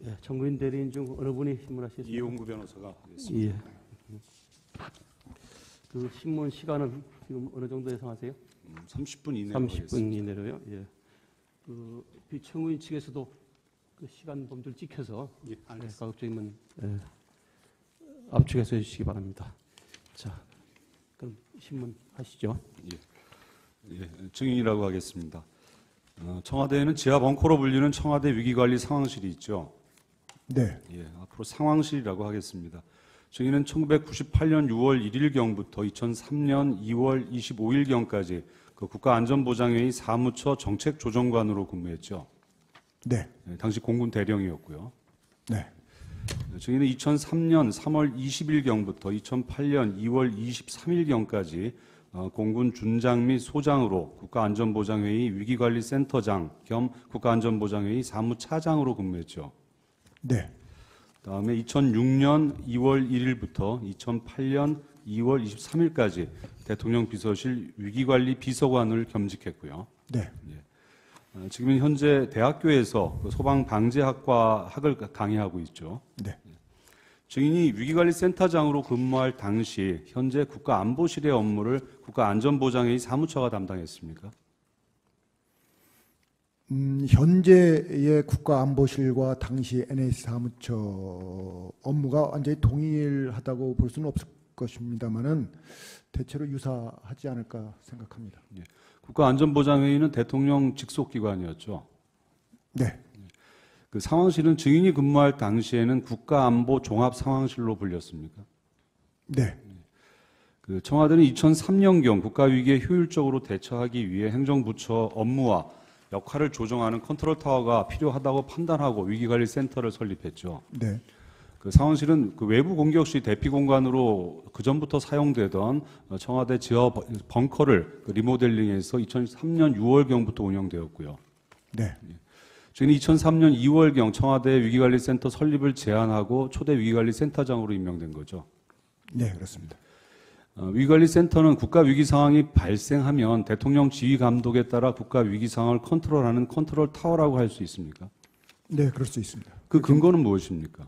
예, 청구인 대리인 중 어느 분이 신문하시겠습니까? 이용구 변호사가 하겠습니다. 예. 그 신문 시간은 지금 어느 정도 예상하세요? 30분 이내로 30분 하겠습니다. 이내로요. 예. 그 비청구인 측에서도 그 시간 범주를 지켜서 예, 알겠습니다. 가급적이면 압축해서 해주시기 바랍니다. 자, 그럼 신문 하시죠. 예, 증인이라고 하겠습니다. 청와대에는 지하 벙커로 불리는 청와대 위기관리 상황실이 있죠. 네. 예, 앞으로 상황실이라고 하겠습니다. 증인은 1998년 6월 1일경부터 2003년 2월 25일경까지 그 국가안전보장회의 사무처 정책조정관으로 근무했죠. 네. 예, 당시 공군 대령이었고요. 네. 증인은 2003년 3월 20일경부터 2008년 2월 23일경까지 공군 준장 및 소장으로 국가안전보장회의 위기관리센터장 겸 국가안전보장회의 사무차장으로 근무했죠. 네. 다음에 2006년 2월 1일부터 2008년 2월 23일까지 대통령 비서실 위기관리 비서관을 겸직했고요. 네. 지금은 현재 대학교에서 소방방재학과 학을 강의하고 있죠. 네. 증인이 위기관리센터장으로 근무할 당시 현재 국가안보실의 업무를 국가안전보장회의 사무처가 담당했습니까? 현재의 국가안보실과 당시 NS 사무처 업무가 완전히 동일하다고 볼 수는 없을 것입니다만은 대체로 유사하지 않을까 생각합니다. 국가안전보장회의는 대통령 직속기관이었죠. 네. 그 상황실은 증인이 근무할 당시에는 국가안보 종합상황실로 불렸습니까? 네. 그 청와대는 2003년경 국가위기에 효율적으로 대처하기 위해 행정부처 업무와 역할을 조정하는 컨트롤타워가 필요하다고 판단하고 위기관리센터를 설립했죠. 네. 그 상황실은 그 외부 공격 시 대피 공간으로 그 전부터 사용되던 청와대 지하 벙커를 그 리모델링해서 2003년 6월경부터 운영되었고요. 네. 저희는 2003년 2월경 청와대 위기관리센터 설립을 제안하고 초대 위기관리센터장으로 임명된 거죠. 네, 그렇습니다. 위기관리센터는 국가위기 상황이 발생하면 대통령 지휘 감독에 따라 국가위기 상황을 컨트롤하는 컨트롤 타워라고 할 수 있습니까? 네, 그럴 수 있습니다. 그 근거는 무엇입니까?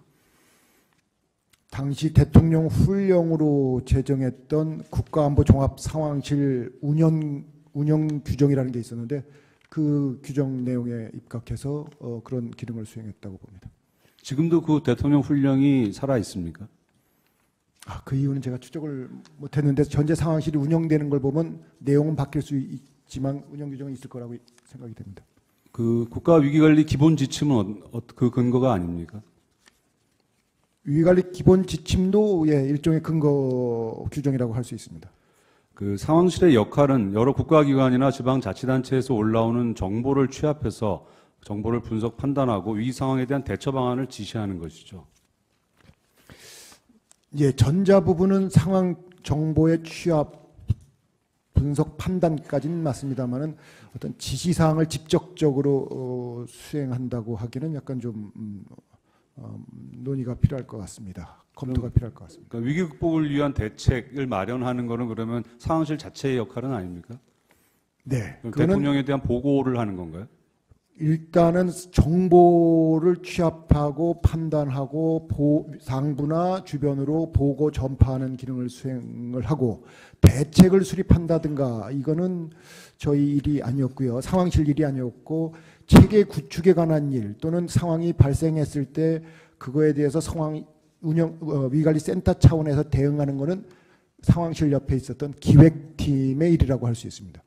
당시 대통령 훈령으로 제정했던 국가안보 종합 상황실 운영 규정이라는 게 있었는데 그 규정 내용에 입각해서 그런 기능을 수행했다고 봅니다. 지금도 그 대통령 훈령이 살아 있습니까? 그 이유는 제가 추적을 못했는데 현재 상황실이 운영되는 걸 보면 내용은 바뀔 수 있지만 운영 규정은 있을 거라고 생각이 됩니다. 그 국가위기관리 기본 지침은 그 근거가 아닙니까? 위기관리 기본 지침도 일종의 근거 규정이라고 할 수 있습니다. 그 상황실의 역할은 여러 국가기관이나 지방자치단체에서 올라오는 정보를 취합해서 정보를 분석 판단하고 위기 상황에 대한 대처 방안을 지시하는 것이죠. 전자 부분은 상황 정보의 취합, 분석 판단까지는 맞습니다만은 어떤 지시사항을 직접적으로 수행한다고 하기는 약간 좀 논의가 필요할 것 같습니다. 검토가 필요할 것 같습니다. 그러니까 위기 극복을 위한 대책을 마련하는 거는 그러면 상황실 자체의 역할은 아닙니까? 네. 그럼 대통령에 대한 보고를 하는 건가요? 일단은 정보를 취합하고 판단하고 상부나 주변으로 보고 전파하는 기능을 수행을 하고 대책을 수립한다든가 이거는 저희 일이 아니었고요. 상황실 일이 아니었고 체계 구축에 관한 일 또는 상황이 발생했을 때 그거에 대해서 상황 운영 위기관리센터 차원에서 대응하는 거는 상황실 옆에 있었던 기획팀의 일이라고 할 수 있습니다.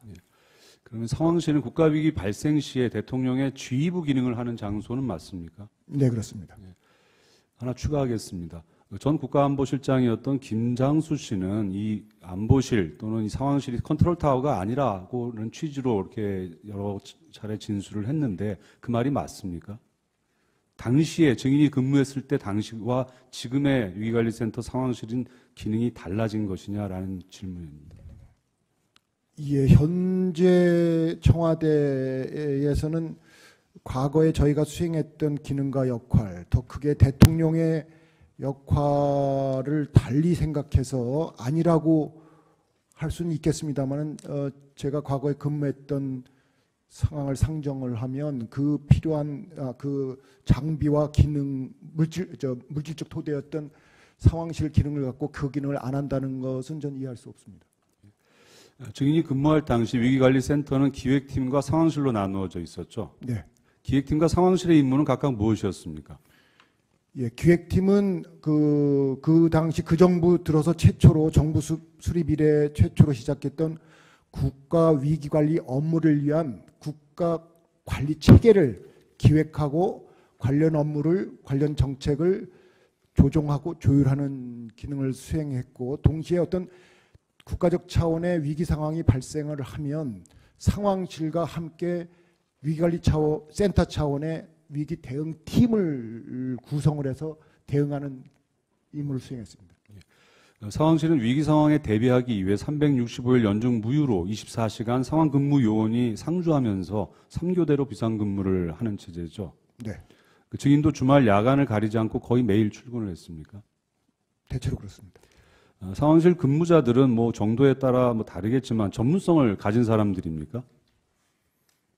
그러면 상황실은 국가위기 발생 시에 대통령의 지휘부 기능을 하는 장소는 맞습니까? 네, 그렇습니다. 하나 추가하겠습니다. 전 국가안보실장이었던 김장수 씨는 이 안보실 또는 이 상황실이 컨트롤 타워가 아니라고는 취지로 이렇게 여러 차례 진술을 했는데 그 말이 맞습니까? 당시에 증인이 근무했을 때 당시와 지금의 위기관리센터 상황실인 기능이 달라진 것이냐라는 질문입니다. 현재 청와대에서는 과거에 저희가 수행했던 기능과 역할, 더 크게 대통령의 역할을 달리 생각해서 아니라고 할 수는 있겠습니다만은 제가 과거에 근무했던 상황을 상정을 하면 그 필요한 그 장비와 기능 물질적 토대였던 상황실 기능을 갖고 그 기능을 안 한다는 것은 전 이해할 수 없습니다. 증인이 근무할 당시 위기관리센터는 기획팀과 상황실로 나누어져 있었죠. 네. 기획팀과 상황실의 임무는 각각 무엇이었습니까? 예, 기획팀은 그 당시 그 정부 들어서 최초로 정부 수립 이래 최초로 시작했던 국가 위기 관리 업무를 위한 국가 관리 체계를 기획하고 관련 업무를 관련 정책을 조정하고 조율하는 기능을 수행했고, 동시에 어떤 국가적 차원의 위기 상황이 발생을 하면 상황실과 함께 위기관리 센터 차원의 위기 대응 팀을 구성을 해서 대응하는 임무를 수행했습니다. 상황실은 위기 상황에 대비하기 위해 365일 연중 무휴로 24시간 상황 근무 요원이 상주하면서 3교대로 비상근무를 하는 체제죠. 네. 그 증인도 주말 야간을 가리지 않고 거의 매일 출근을 했습니까? 대체로 그렇습니다. 상황실 근무자들은 뭐 정도에 따라 뭐 다르겠지만 전문성을 가진 사람들입니까?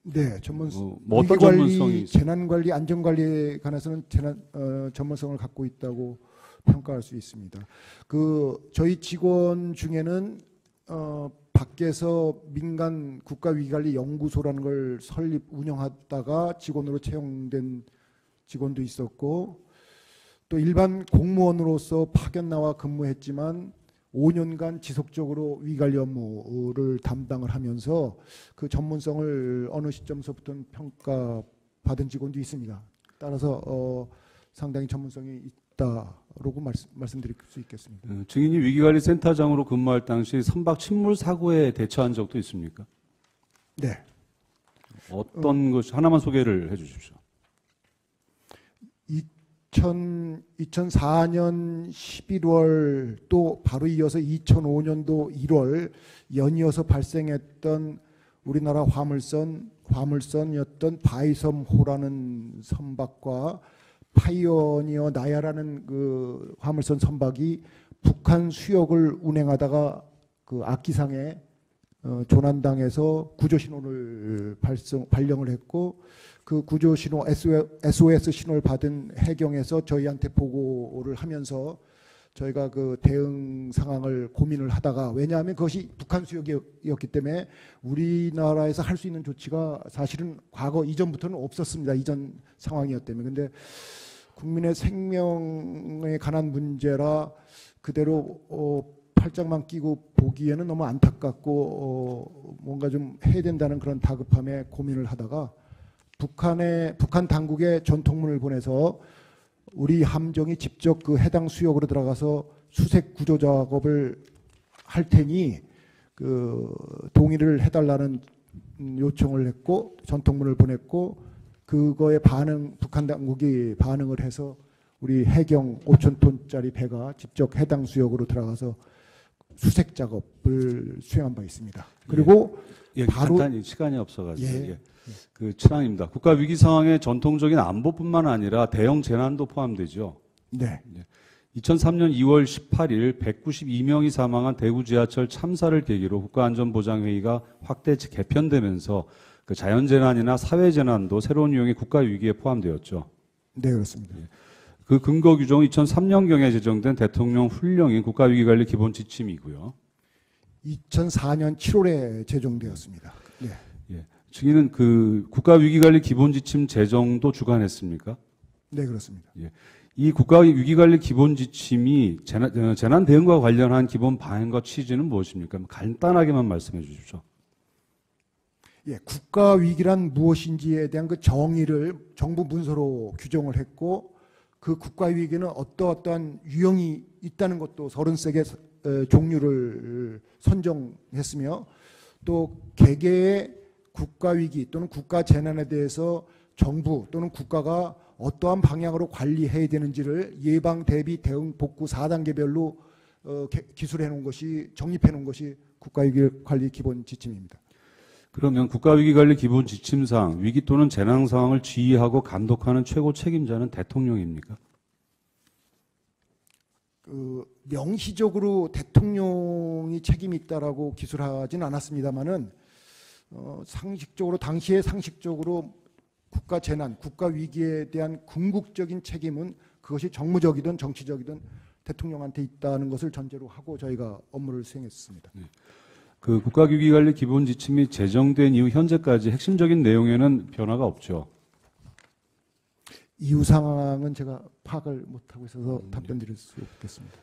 네, 뭐 어떤 전문성이 있습니까? 재난관리, 안전관리에 관해서는 전문성을 갖고 있다고 평가할 수 있습니다. 저희 직원 중에는 밖에서 민간 국가위기관리 연구소라는 걸 설립 운영하다가 직원으로 채용된 직원도 있었고, 또 일반 공무원으로서 파견 나와 근무했지만 5년간 지속적으로 위기관리 업무를 담당을 하면서 그 전문성을 어느 시점서부터는 평가받은 직원도 있습니다. 따라서 상당히 전문성이 있다라고 말씀드릴 수 있겠습니다. 증인이 위기관리센터장으로 근무할 당시 선박 침몰 사고에 대처한 적도 있습니까? 네. 어떤 것이 하나만 소개를 해주십시오. 2004년 11월 또 바로 이어서 2005년도 1월 연이어서 발생했던 우리나라 화물선이었던 바이섬호라는 선박과 파이오니어 나야라는 그 화물선 선박이 북한 수역을 운행하다가 그 악기상에 조난당해서 구조 신호를 발령을 했고, 그 구조 신호 SOS 신호를 받은 해경에서 저희한테 보고를 하면서 저희가 그 대응 상황을 고민을 하다가, 왜냐하면 그것이 북한 수역이었기 때문에 우리나라에서 할 수 있는 조치가 사실은 과거 이전부터는 없었습니다. 이전 상황이었기 때문에. 근데 국민의 생명에 관한 문제라 그대로 팔짱만 끼고 보기에는 너무 안타깝고 뭔가 좀 해야 된다는 그런 다급함에 고민을 하다가 북한 당국에 전통문을 보내서 우리 함정이 직접 그 해당 수역으로 들어가서 수색 구조 작업을 할 테니 그 동의를 해달라는 요청을 했고 전통문을 보냈고, 그거에 북한 당국이 반응을 해서 우리 해경 5,000톤짜리 배가 직접 해당 수역으로 들어가서 수색 작업을 수행한 바 있습니다. 그리고 바로 간단히 시간이 없어가지고. 예. 그 칠항입니다. 국가 위기 상황에 전통적인 안보뿐만 아니라 대형 재난도 포함되죠. 네. 2003년 2월 18일 192명이 사망한 대구 지하철 참사를 계기로 국가안전보장회의가 확대 개편되면서 그 자연재난이나 사회재난도 새로운 유형의 국가 위기에 포함되었죠. 네, 그렇습니다. 그 근거 규정은 2003년경에 제정된 대통령 훈령인 국가위기관리 기본지침이고요. 2004년 7월에 제정되었습니다. 네. 증인은 그 국가위기관리 기본지침 제정도 주관했습니까? 네, 그렇습니다. 이 국가위기관리 기본지침이 재난 대응과 관련한 기본 방향과 취지는 무엇입니까? 간단하게만 말씀해 주십시오. 예, 국가위기란 무엇인지에 대한 그 정의를 정부 문서로 규정을 했고, 그 국가위기는 어떠한 유형이 있다는 것도 33개 종류를 선정했으며, 또 개개의 국가위기 또는 국가재난에 대해서 정부 또는 국가가 어떠한 방향으로 관리해야 되는지를 예방, 대비, 대응, 복구 4단계별로 기술해 놓은 것이, 정립해 놓은 것이 국가위기관리 기본지침입니다. 그러면 국가위기관리 기본지침상 위기 또는 재난 상황을 지휘하고 감독하는 최고 책임자는 대통령입니까? 명시적으로 대통령이 책임이 있다라고 기술하진 않았습니다만은 상식적으로 당시에 상식적으로 국가 재난, 국가 위기에 대한 궁극적인 책임은 그것이 정무적이든 정치적이든 대통령한테 있다는 것을 전제로 하고 저희가 업무를 수행했습니다. 그 국가위기관리 기본지침이 제정된 이후 현재까지 핵심적인 내용에는 변화가 없죠. 이후 상황은 제가 파악을 못하고 있어서 답변드릴 수 없겠습니다.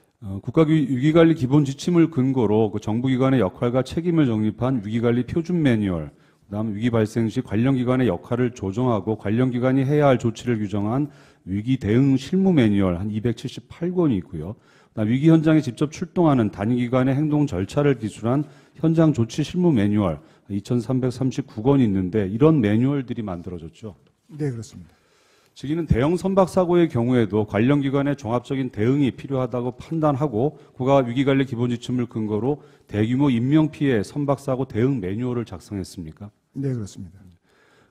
국가위기관리 기본지침을 근거로 그 정부기관의 역할과 책임을 정립한 위기관리 표준 매뉴얼, 그다음 위기 발생 시 관련기관의 역할을 조정하고 관련기관이 해야 할 조치를 규정한 위기 대응 실무 매뉴얼 한 278권이 있고요. 위기 현장에 직접 출동하는 단기관의 행동 절차를 기술한 현장 조치 실무 매뉴얼 2339권이 있는데 이런 매뉴얼들이 만들어졌죠. 네, 그렇습니다. 즉 이는 대형 선박 사고의 경우에도 관련 기관의 종합적인 대응이 필요하다고 판단하고 국가 위기관리 기본지침을 근거로 대규모 인명 피해 선박 사고 대응 매뉴얼을 작성했습니까? 네, 그렇습니다.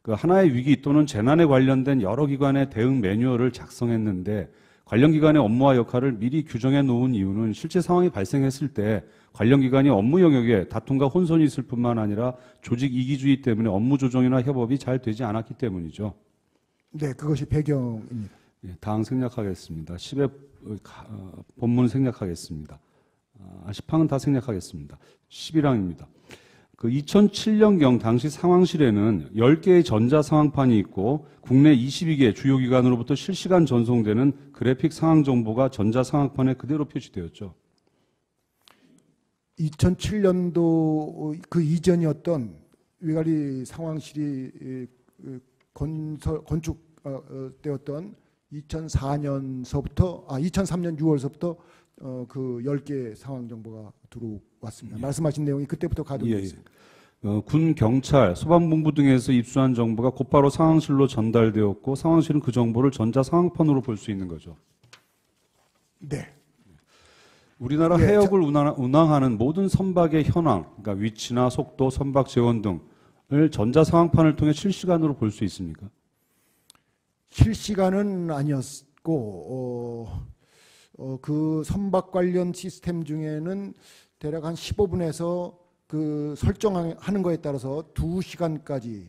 그 하나의 위기 또는 재난에 관련된 여러 기관의 대응 매뉴얼을 작성했는데 관련 기관의 업무와 역할을 미리 규정해 놓은 이유는 실제 상황이 발생했을 때 관련 기관이 업무 영역에 다툼과 혼선이 있을 뿐만 아니라 조직 이기주의 때문에 업무 조정이나 협업이 잘 되지 않았기 때문이죠. 네, 그것이 배경입니다. 예, 다음 생략하겠습니다. 10회 본문 생략하겠습니다. 10항은 다 생략하겠습니다. 11항입니다. 그 2007년경 당시 상황실에는 10개의 전자상황판이 있고 국내 22개 주요 기관으로부터 실시간 전송되는 그래픽 상황 정보가 전자상황판에 그대로 표시되었죠. 2007년도 그 이전이었던 위관리 상황실이 건축되었던 2003년 6월서부터 그 10개 상황 정보가 들어왔습니다. 말씀하신 내용이 그때부터 가동됐어요. 군, 경찰, 소방본부 등에서 입수한 정보가 곧바로 상황실로 전달되었고 상황실은 그 정보를 전자상황판으로 볼 수 있는 거죠. 네. 우리나라 네, 해역을 운항하는 모든 선박의 현황, 그러니까 위치나 속도, 선박 재원 등을 전자상황판을 통해 실시간으로 볼 수 있습니까? 실시간은 아니었고 그 선박 관련 시스템 중에는 대략 한 15분에서 그 설정하는 거에 따라서 2시간까지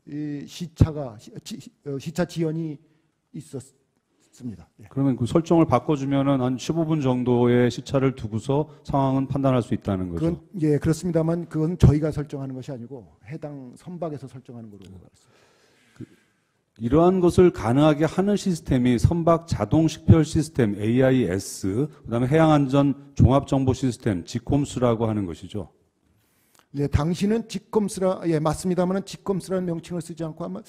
이 시차 지연이 있었습니다. 예. 그러면 그 설정을 바꿔주면은 한 15분 정도의 시차를 두고서 상황은 판단할 수 있다는 거죠. 그건 예 그렇습니다만 그건 저희가 설정하는 것이 아니고 해당 선박에서 설정하는 걸로 알고 있습니다. 이러한 것을 가능하게 하는 시스템이 선박 자동 식별 시스템 AIS, 그다음에 해양안전 종합정보 시스템 지콤스라고 하는 것이죠. 네, 당시는 지콤스라 예 맞습니다만은 지콤스라는 명칭을 쓰지 않고 아마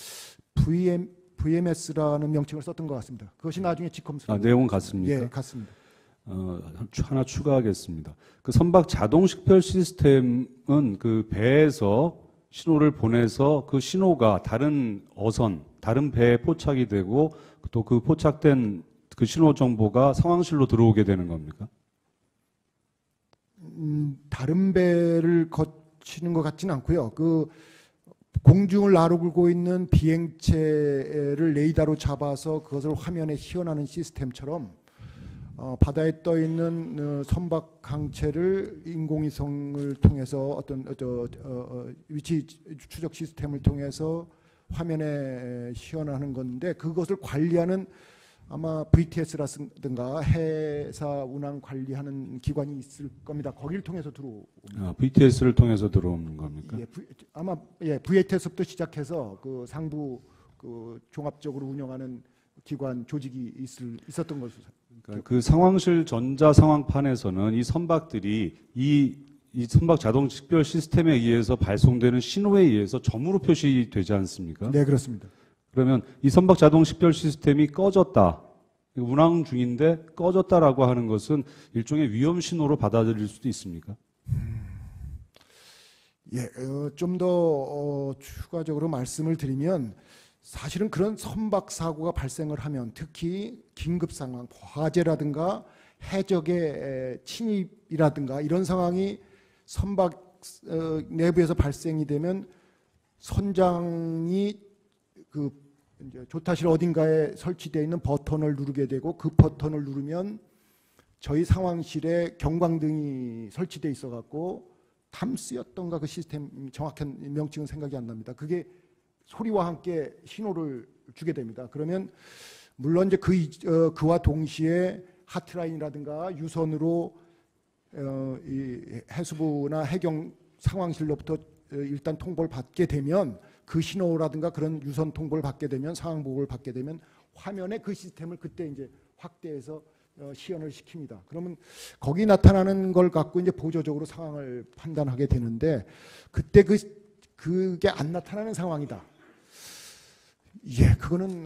VMS라는 명칭을 썼던 것 같습니다. 그것이 나중에 지콤스라. 내용은 같습니까? 예, 같습니다. 하나 추가하겠습니다. 그 선박 자동 식별 시스템은 그 배에서 신호를 보내서 그 신호가 다른 어선, 다른 배에 포착이 되고 또 그 포착된 그 신호 정보가 상황실로 들어오게 되는 겁니까? 다른 배를 거치는 것 같지는 않고요. 그 공중을 나르고 있는 비행체를 레이더로 잡아서 그것을 화면에 시연하는 시스템처럼 바다에 떠 있는 선박 항체를 인공위성을 통해서 어떤 위치 추적 시스템을 통해서 화면에 시연하는 건데 그것을 관리하는 아마 VTS라든가 해사 운항 관리하는 기관이 있을 겁니다. 거기를 통해서 들어옵니다. VTS를 통해서 들어오는 겁니까? 예, 아마 VTS부터 시작해서 그 상부 그 종합적으로 운영하는 기관 조직이 있었던 것으로. 그러니까 그 상황실 전자 상황판에서는 이 선박들이 이 선박 자동 식별 시스템에 의해서 발송되는 신호에 의해서 점으로 표시되지 않습니까? 네, 그렇습니다. 그러면 이 선박 자동 식별 시스템이 꺼졌다. 운항 중인데 꺼졌다라고 하는 것은 일종의 위험 신호로 받아들일 수도 있습니까? 예, 좀 더 추가적으로 말씀을 드리면 사실은 그런 선박 사고가 발생을 하면 특히 긴급 상황, 화재라든가 해적의 침입이라든가 이런 상황이 선박 내부에서 발생이 되면 선장이 그 이제 조타실 어딘가에 설치되어 있는 버튼을 누르게 되고 그 버튼을 누르면 저희 상황실에 경광등이 설치되어 있어 갖고 탐스였던가 그 시스템 정확한 명칭은 생각이 안 납니다. 그게 소리와 함께 신호를 주게 됩니다. 그러면 물론 이제 그와 동시에 하트라인이라든가 유선으로 이 해수부나 해경 상황실로부터 일단 통보를 받게 되면 그 신호라든가 그런 유선 통보를 받게 되면 상황 보고를 받게 되면 화면에 그 시스템을 그때 이제 확대해서 시연을 시킵니다. 그러면 거기 나타나는 걸 갖고 이제 보조적으로 상황을 판단하게 되는데 그때 그게 안 나타나는 상황이다. 예, 그거는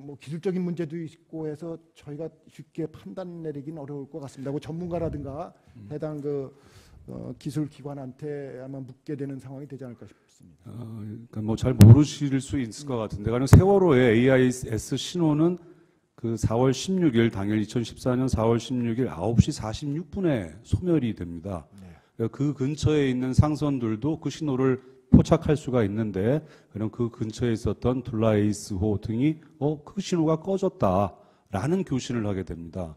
뭐 기술적인 문제도 있고 해서 저희가 쉽게 판단 내리기는 어려울 것 같습니다. 그 전문가라든가 해당 기술 기관한테 아마 묻게 되는 상황이 되지 않을까 싶습니다. 그러니까 뭐 잘 모르실 수 있을 것 같은데, 가령 세월호의 AIS 신호는 그 4월 16일 당일 2014년 4월 16일 9시 46분에 소멸이 됩니다. 네. 그 근처에 있는 상선들도 그 신호를 포착할 수가 있는데, 그럼 그 근처에 있었던 둘라에이스호 등이 그 신호가 꺼졌다라는 교신을 하게 됩니다.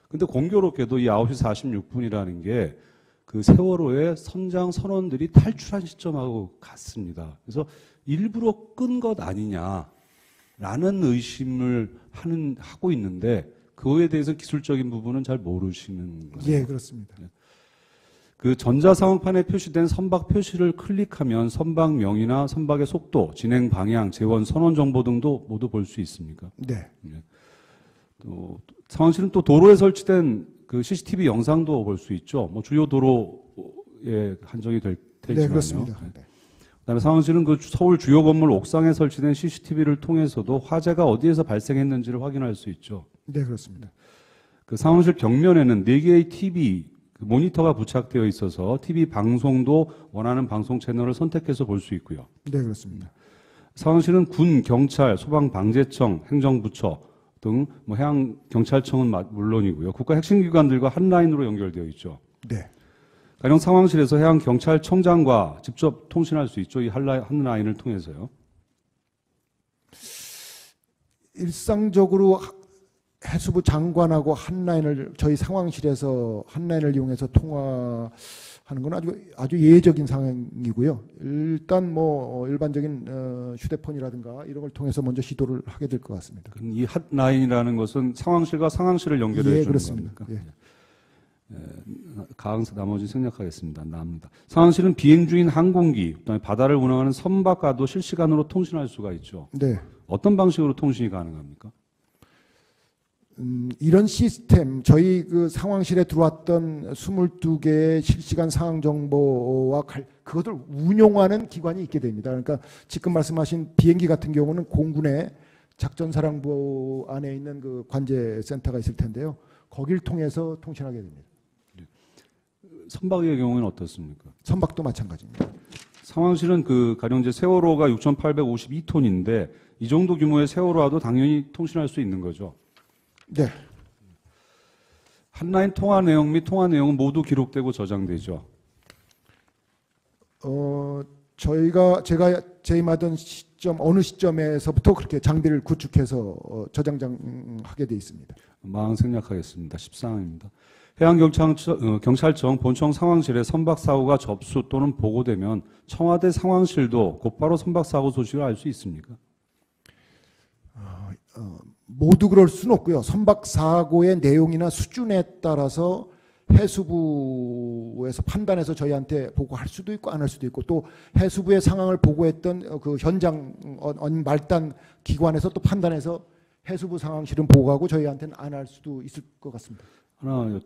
근데 공교롭게도 이 9시 46분이라는 게 그 세월호의 선장 선원들이 탈출한 시점하고 같습니다. 그래서 일부러 끈 것 아니냐라는 의심을 하고 있는데, 그거에 대해서 기술적인 부분은 잘 모르시는 거죠. 예, 그렇습니다. 그 전자상황판에 표시된 선박 표시를 클릭하면 선박명이나 선박의 속도, 진행 방향, 재원, 선원 정보 등도 모두 볼 수 있습니까? 네. 또 상황실은 또 도로에 설치된 그 CCTV 영상도 볼 수 있죠. 뭐 주요 도로에 한정이 되지만요. 네, 그렇습니다. 네. 그다음에 상황실은 그 서울 주요 건물 옥상에 설치된 CCTV를 통해서도 화재가 어디에서 발생했는지를 확인할 수 있죠. 네, 그렇습니다. 그 상황실 벽면에는 4개의 TV 그 모니터가 부착되어 있어서 TV 방송도 원하는 방송 채널을 선택해서 볼 수 있고요. 네, 그렇습니다. 상황실은 군, 경찰, 소방방재청, 행정부처 등 뭐 해양경찰청은 물론이고요. 국가 핵심기관들과 한 라인으로 연결되어 있죠. 네. 가령 상황실에서 해양경찰청장과 직접 통신할 수 있죠. 이 한 라인을 통해서요. 일상적으로 해수부 장관하고 한 라인을 저희 상황실에서 한 라인을 이용해서 통화하는 건 아주 예외적인 상황이고요. 일단 뭐 일반적인 휴대폰이라든가 이런 걸 통해서 먼저 시도를 하게 될 것 같습니다. 이 핫라인이라는 것은 상황실과 상황실을 연결해 예, 주는 그렇습니다. 겁니까? 예. 가항사 나머지 생략하겠습니다. 남니다. 상황실은 비행 중인 항공기, 그다음에 바다를 운항하는 선박과도 실시간으로 통신할 수가 있죠. 네. 어떤 방식으로 통신이 가능합니까? 이런 시스템, 저희 그 상황실에 들어왔던 22개의 실시간 상황 정보와 그것을 운용하는 기관이 있게 됩니다. 그러니까 지금 말씀하신 비행기 같은 경우는 공군의 작전사령부 안에 있는 그 관제센터가 있을 텐데요. 거길 통해서 통신하게 됩니다. 선박의 경우는 어떻습니까? 선박도 마찬가지입니다. 상황실은 그 가령 이제 세월호가 6,852톤인데 이 정도 규모의 세월호와도 당연히 통신할 수 있는 거죠. 네. 한라인 통화 내용 및 통화 내용은 모두 기록되고 저장되죠. 제가 재임하던 시점 어느 시점에서부터 그렇게 장비를 구축해서 저장하게 돼 있습니다. 마항 생략하겠습니다. 14항입니다. 해양경찰청 본청 상황실에 선박사고가 접수 또는 보고되면 청와대 상황실도 곧바로 선박사고 소식을 알 수 있습니까? 모두 그럴 수는 없고요. 선박사고의 내용이나 수준에 따라서 해수부에서 판단해서 저희한테 보고할 수도 있고 안 할 수도 있고, 또 해수부의 상황을 보고했던 그 현장 말단 기관에서 또 판단해서 해수부 상황실은 보고하고 저희한테는 안 할 수도 있을 것 같습니다. 하나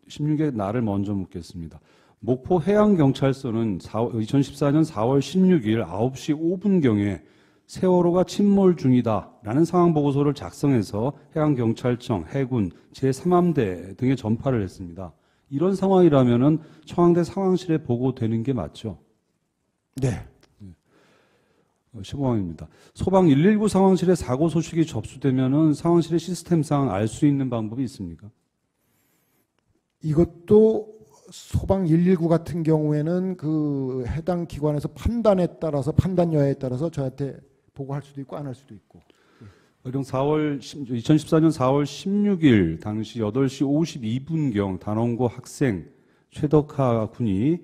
16의 날을 먼저 묻겠습니다. 목포 해양경찰서는 2014년 4월 16일 9시 5분경에 세월호가 침몰 중이다라는 상황 보고서를 작성해서 해양경찰청, 해군, 제3함대 등에 전파를 했습니다. 이런 상황이라면은 청와대 상황실에 보고되는 게 맞죠? 네. 15항입니다. 소방 119 상황실에 사고 소식이 접수되면은 상황실의 시스템상 알 수 있는 방법이 있습니까? 이것도 소방 119 같은 경우에는 그 해당 기관에서 판단 여하에 따라서 저한테 보고할 수도 있고 안 할 수도 있고. 가령 2014년 4월 16일 당시 8시 52분경 단원고 학생 최덕하 군이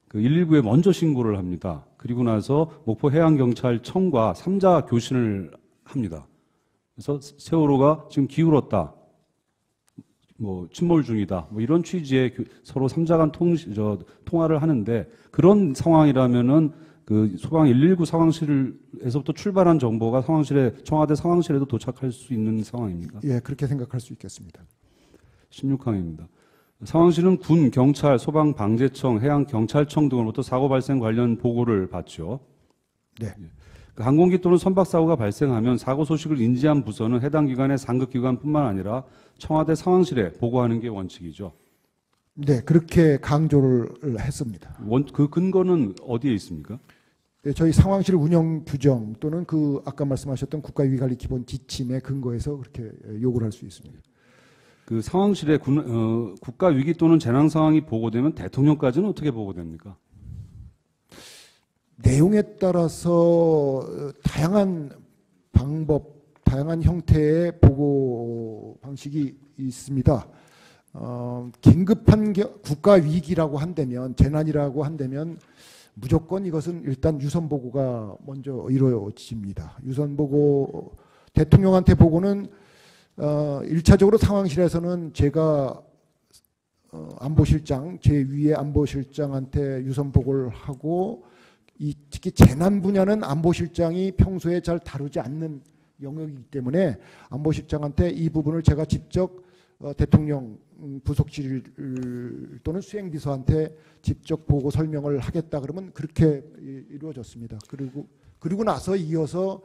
그 119에 먼저 신고를 합니다. 그리고 나서 목포 해양경찰청과 3자 교신을 합니다. 그래서 세월호가 지금 기울었다, 뭐 침몰 중이다, 뭐 이런 취지의 서로 3자 간 통화를 하는데, 그런 상황이라면은 그 소방 119 상황실에서부터 출발한 정보가 청와대 상황실에도 도착할 수 있는 상황입니까? 예, 그렇게 생각할 수 있겠습니다. 16항입니다. 상황실은 군, 경찰, 소방방재청, 해양경찰청 등으로부터 사고 발생 관련 보고를 받죠. 네. 그 항공기 또는 선박사고가 발생하면 사고 소식을 인지한 부서는 해당 기관의 상급기관뿐만 아니라 청와대 상황실에 보고하는 게 원칙이죠. 네, 그렇게 강조를 했습니다. 그 근거는 어디에 있습니까? 네, 저희 상황실 운영 규정 또는 그 아까 말씀하셨던 국가위기관리 기본 지침에 근거해서 그렇게 요구를 할 수 있습니다. 그 상황실에 국가 위기 또는 재난 상황이 보고되면 대통령까지는 어떻게 보고됩니까? 내용에 따라서 다양한 방법, 다양한 형태의 보고 방식이 있습니다. 긴급한 국가 위기라고 한다면, 재난이라고 한다면 무조건 이것은 일단 유선 보고가 먼저 이루어집니다. 유선 보고, 대통령한테 보고는 1차적으로 상황실에서는 제가 안보실장, 제 위에 안보실장한테 유선 보고를 하고, 특히 재난 분야는 안보실장이 평소에 잘 다루지 않는 영역이기 때문에 안보실장한테 이 부분을 제가 직접 대통령 부속실 또는 수행비서한테 직접 보고 설명을 하겠다 그러면 그렇게 이루어졌습니다. 그리고 나서 이어서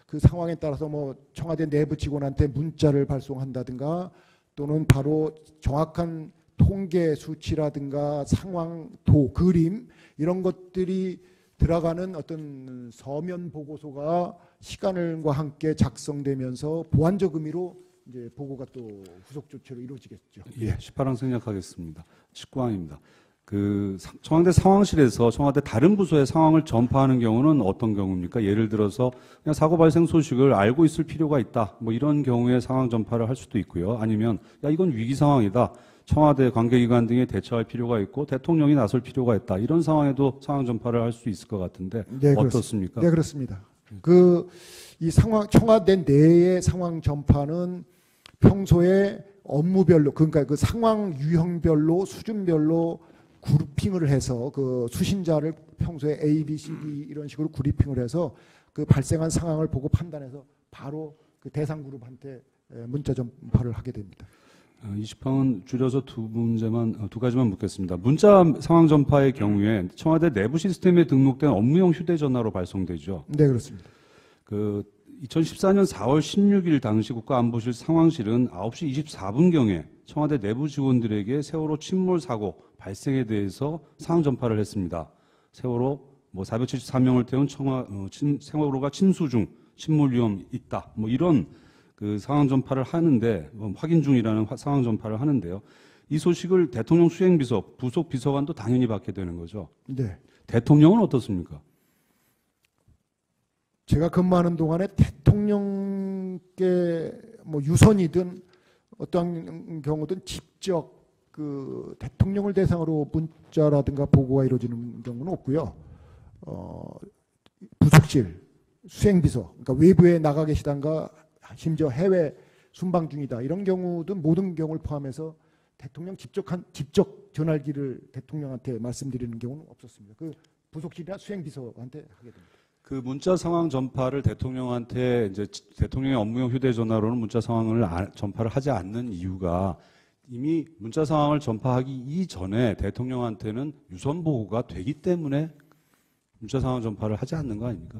그 상황에 따라서 뭐 청와대 내부 직원한테 문자를 발송한다든가 또는 바로 정확한 통계 수치라든가 상황도, 그림 이런 것들이 들어가는 어떤 서면 보고서가 시간과 함께 작성되면서 보완적 의미로 이제 보고가 또 후속 조치로 이루어지겠죠. 예, 18항 생략하겠습니다. 19항입니다. 그 청와대 상황실에서 청와대 다른 부서의 상황을 전파하는 경우는 어떤 경우입니까? 예를 들어서 그냥 사고 발생 소식을 알고 있을 필요가 있다, 뭐 이런 경우에 상황 전파를 할 수도 있고요. 아니면 야, 이건 위기 상황이다, 청와대 관계기관 등에 대처할 필요가 있고 대통령이 나설 필요가 있다, 이런 상황에도 상황 전파를 할 수 있을 것 같은데 네, 어떻습니까? 네, 그렇습니다. 이 상황, 청와대 내의 상황 전파는 평소에 업무별로, 그러니까 그 상황 유형별로, 수준별로 그룹핑을 해서 그 수신자를 평소에 A, B, C, D 이런 식으로 그룹핑을 해서 그 발생한 상황을 보고 판단해서 바로 그 대상 그룹한테 문자 전파를 하게 됩니다. 20항은 줄여서 두 가지만 묻겠습니다. 문자 상황 전파의 경우에 청와대 내부 시스템에 등록된 업무용 휴대전화로 발송되죠. 네, 그렇습니다. 그 2014년 4월 16일 당시 국가안보실 상황실은 9시 24분경에 청와대 내부 직원들에게 세월호 침몰 사고 발생에 대해서 상황 전파를 했습니다. 세월호 474명을 태운 세월호가 침수 중, 침몰 위험 있다, 뭐 이런 그 상황 전파를 하는데, 확인 중이라는 상황 전파를 하는데요. 이 소식을 대통령 수행비서, 부속 비서관도 당연히 받게 되는 거죠. 네. 대통령은 어떻습니까? 제가 근무하는 동안에 대통령께 뭐 유선이든 어떤 경우든 직접 그 대통령을 대상으로 문자라든가 보고가 이루어지는 경우는 없고요. 부속실, 수행비서, 그러니까 외부에 나가 계시단가 심지어 해외 순방 중이다 이런 경우도 모든 경우를 포함해서 대통령 직접 전화기를 대통령한테 말씀드리는 경우는 없었습니다. 그 부속실이나 수행비서한테 하게 됩니다. 그 문자 상황 전파를 대통령한테 이제 대통령의 업무용 휴대전화로는 문자 상황을 전파를 하지 않는 이유가 이미 문자 상황을 전파하기 이전에 대통령한테는 유선 보고가 되기 때문에 문자 상황 전파를 하지 않는 거 아닙니까?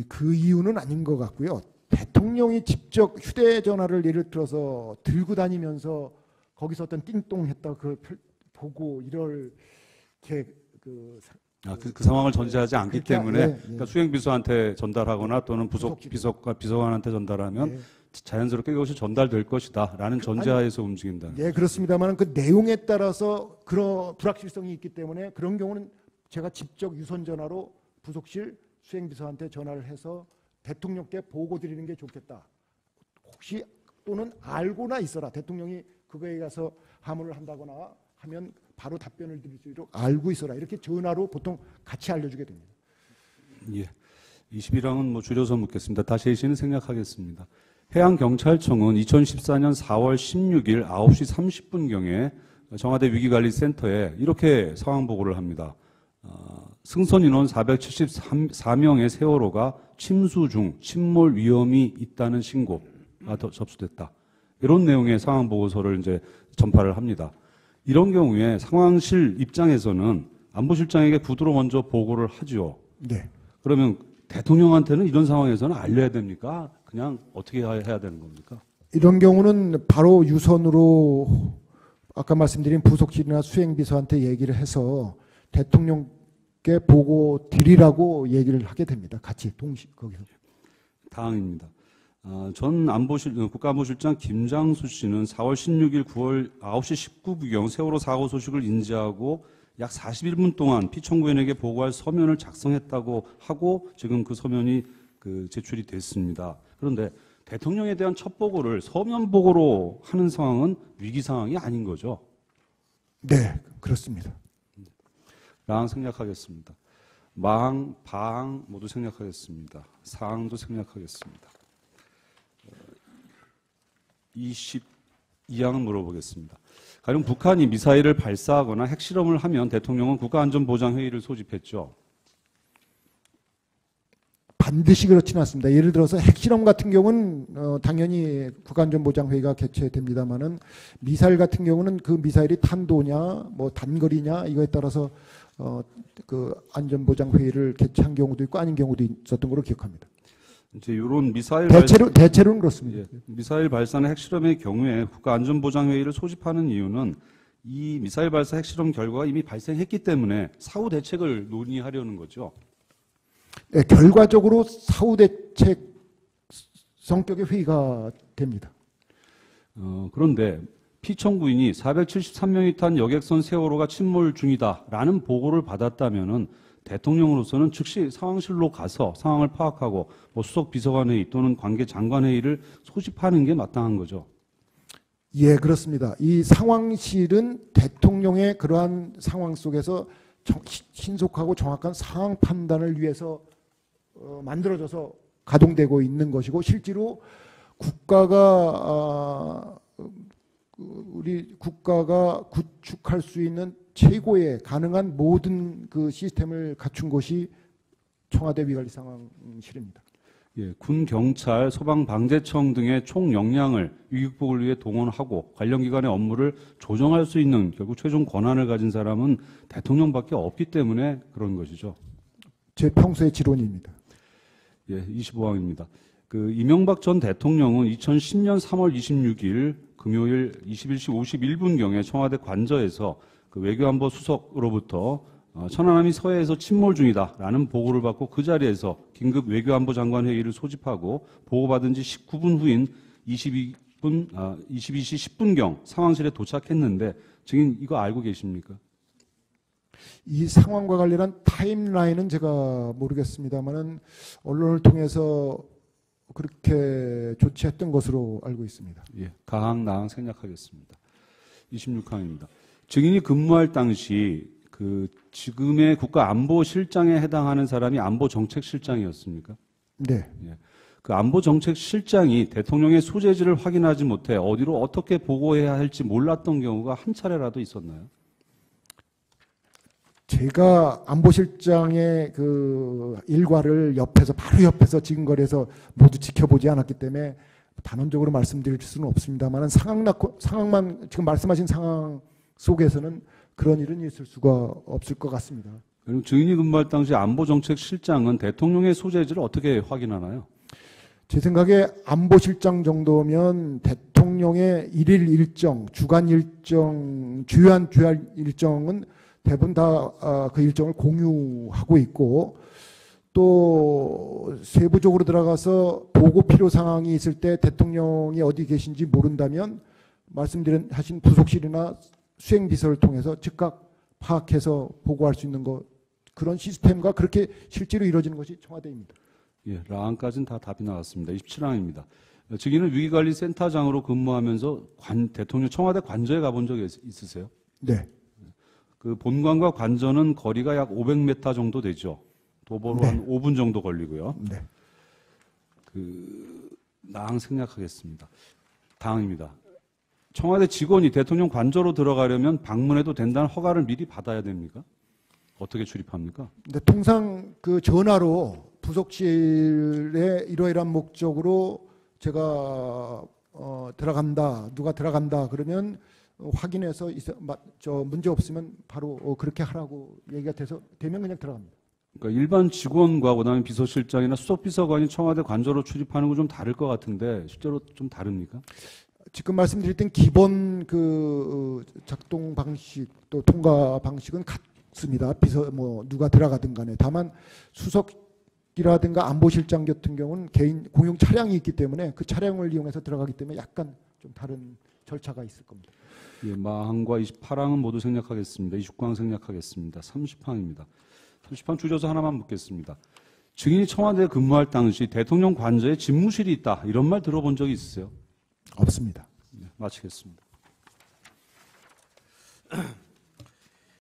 그 이유는 아닌 것 같고요. 대통령이 직접 휴대전화를 예를 들어서 들고 다니면서 거기서 어떤 띵똥했다 그걸 보고 이럴 그 상황을 전제하지 않기 때문에 그러니까 네. 수행비서한테 전달하거나 또는 부속 비서관한테 전달하면 네. 자연스럽게 그것이 전달될 것이다라는 전제하에서 움직인다. 네, 그렇습니다만 그 내용에 따라서 그런 불확실성이 있기 때문에 그런 경우는 제가 직접 유선 전화로 부속실 수행비서한테 전화를 해서 대통령께 보고 드리는 게 좋겠다. 혹시 또는 알고나 있어라. 대통령이 그거에 가서 하문을 한다거나 하면 바로 답변을 드릴 수 있도록 알고 있어라. 이렇게 전화로 보통 같이 알려주게 됩니다. 예. 21항은 뭐 줄여서 묻겠습니다. 다시 A씨는 생략하겠습니다. 해양경찰청은 2014년 4월 16일 9시 30분경에 청와대 위기관리센터에 이렇게 상황 보고를 합니다. 승선 인원 474명의 세월호가 침수 중 침몰 위험이 있다는 신고가 접수됐다. 이런 내용의 상황 보고서를 이제 전파를 합니다. 이런 경우에 상황실 입장에서는 안보실장에게 부두로 먼저 보고를 하죠. 네. 그러면 대통령한테는 이런 상황에서는 알려야 됩니까? 그냥 어떻게 해야 되는 겁니까? 이런 경우는 바로 유선으로 아까 말씀드린 부속실이나 수행비서한테 얘기를 해서 대통령께 보고 드리라고 얘기를 하게 됩니다. 같이 거기서. 다항입니다. 전 국가안보실장 김장수 씨는 4월 16일 9월 9시 19분경 세월호 사고 소식을 인지하고 약 41분 동안 피청구인에게 보고할 서면을 작성했다고 하고 지금 그 서면이 제출이 됐습니다. 그런데 대통령에 대한 첫 보고를 서면 보고로 하는 상황은 위기 상황이 아닌 거죠. 네, 그렇습니다. 랑 생략하겠습니다. 망, 방 모두 생략하겠습니다. 사항도 생략하겠습니다. 22항은 물어보겠습니다. 가령 북한이 미사일을 발사하거나 핵실험을 하면 대통령은 국가안전보장회의를 소집했죠. 반드시 그렇지는 않습니다. 예를 들어서 핵실험 같은 경우는 당연히 국가안전보장회의가 개최됩니다만은 미사일 같은 경우는 그 미사일이 탄도냐, 뭐 단거리냐 이거에 따라서 그 안전보장회의를 개최한 경우도 있고 아닌 경우도 있었던 걸로 기억합니다. 이제 이런 미사일 대체로는 그렇습니다. 예, 미사일 발사나 핵실험의 경우에 국가안전보장회의를 소집하는 이유는 이 미사일 발사 핵실험 결과가 이미 발생했기 때문에 사후 대책을 논의하려는 거죠. 네, 결과적으로 사후 대책 성격의 회의가 됩니다. 그런데 피청구인이 473명이 탄 여객선 세월호가 침몰 중이다라는 보고를 받았다면은 대통령으로서는 즉시 상황실로 가서 상황을 파악하고 뭐 수석 비서관회의 또는 관계 장관회의를 소집하는 게 마땅한 거죠. 예, 그렇습니다. 이 상황실은 대통령의 그러한 상황 속에서 신속하고 정확한 상황 판단을 위해서 만들어져서 가동되고 있는 것이고 실제로 우리 국가가 구축할 수 있는 최고의 가능한 모든 그 시스템을 갖춘 것이 청와대 위관리 상황실입니다. 예, 군, 경찰, 소방방재청 등의 총 역량을 위기 극복을 위해 동원하고 관련 기관의 업무를 조정할 수 있는 결국 최종 권한을 가진 사람은 대통령밖에 없기 때문에 그런 것이죠. 제 평소의 지론입니다. 예, 25항입니다. 이명박 전 대통령은 2010년 3월 26일 금요일 21시 51분경에 청와대 관저에서 외교안보 수석으로부터 천안함이 서해에서 침몰 중이다라는 보고를 받고 그 자리에서 긴급 외교안보 장관 회의를 소집하고 보고받은 지 19분 후인 22시 10분경 상황실에 도착했는데 증인 이거 알고 계십니까? 이 상황과 관련한 타임라인은 제가 모르겠습니다만은 언론을 통해서 그렇게 조치했던 것으로 알고 있습니다. 예, 가항, 나항 생략하겠습니다. 26항입니다. 증인이 근무할 당시 지금의 국가안보실장에 해당하는 사람이 안보정책실장이었습니까? 네. 예. 그 안보정책실장이 대통령의 소재지를 확인하지 못해 어디로 어떻게 보고해야 할지 몰랐던 경우가 한 차례라도 있었나요? 제가 안보실장의 그 일과를 바로 옆에서 지금거리에서 모두 지켜보지 않았기 때문에 단언적으로 말씀드릴 수는 없습니다만 상황만 지금 말씀하신 상황 속에서는 그런 일은 있을 수가 없을 것 같습니다. 그럼 증인이 근무할 당시 안보정책실장은 대통령의 소재지를 어떻게 확인하나요? 제 생각에 안보실장 정도면 대통령의 일일 일정, 주간 일정, 주요한 일정은 대부분 다 그 일정을 공유하고 있고 또 세부적으로 들어가서 보고 필요 상황이 있을 때 대통령이 어디 계신지 모른다면 하신 부속실이나 수행비서를 통해서 즉각 파악해서 보고할 수 있는 것 그런 시스템과 그렇게 실제로 이루어지는 것이 청와대입니다. 예, 라항까지는 다 답이 나왔습니다. 27항입니다. 증인은 위기관리센터장으로 근무하면서 대통령 청와대 관저에 가본 적이 있으세요? 네. 그 본관과 관저는 거리가 약 500m 정도 되죠. 도보로 네. 한 5분 정도 걸리고요. 네. 나항 생략하겠습니다. 다항입니다. 청와대 직원이 대통령 관저로 들어가려면 방문해도 된다는 허가를 미리 받아야 됩니까? 어떻게 출입합니까? 근데 통상 그 전화로 부속실에 이러이러한 목적으로 제가 들어간다, 누가 들어간다 그러면 확인해서 문제 없으면 바로 그렇게 하라고 얘기가 되면 그냥 들어갑니다. 그러니까 일반 직원과 그다음에 비서실장이나 수석비서관이 청와대 관저로 출입하는 건 좀 다를 것 같은데 실제로 좀 다릅니까? 지금 말씀드릴 땐 기본 그 작동 방식 또 통과 방식은 같습니다. 누가 들어가든 간에. 다만 수석이라든가 안보실장 같은 경우는 개인 공용 차량이 있기 때문에 그 차량을 이용해서 들어가기 때문에 약간 좀 다른 절차가 있을 겁니다. 예, 마항과 28항은 모두 생략하겠습니다. 29항 생략하겠습니다. 30항입니다. 30항 줄여서 하나만 묻겠습니다. 증인이 청와대에 근무할 당시 대통령 관저에 집무실이 있다. 이런 말 들어본 적이 있으세요? 없습니다. 네, 마치겠습니다.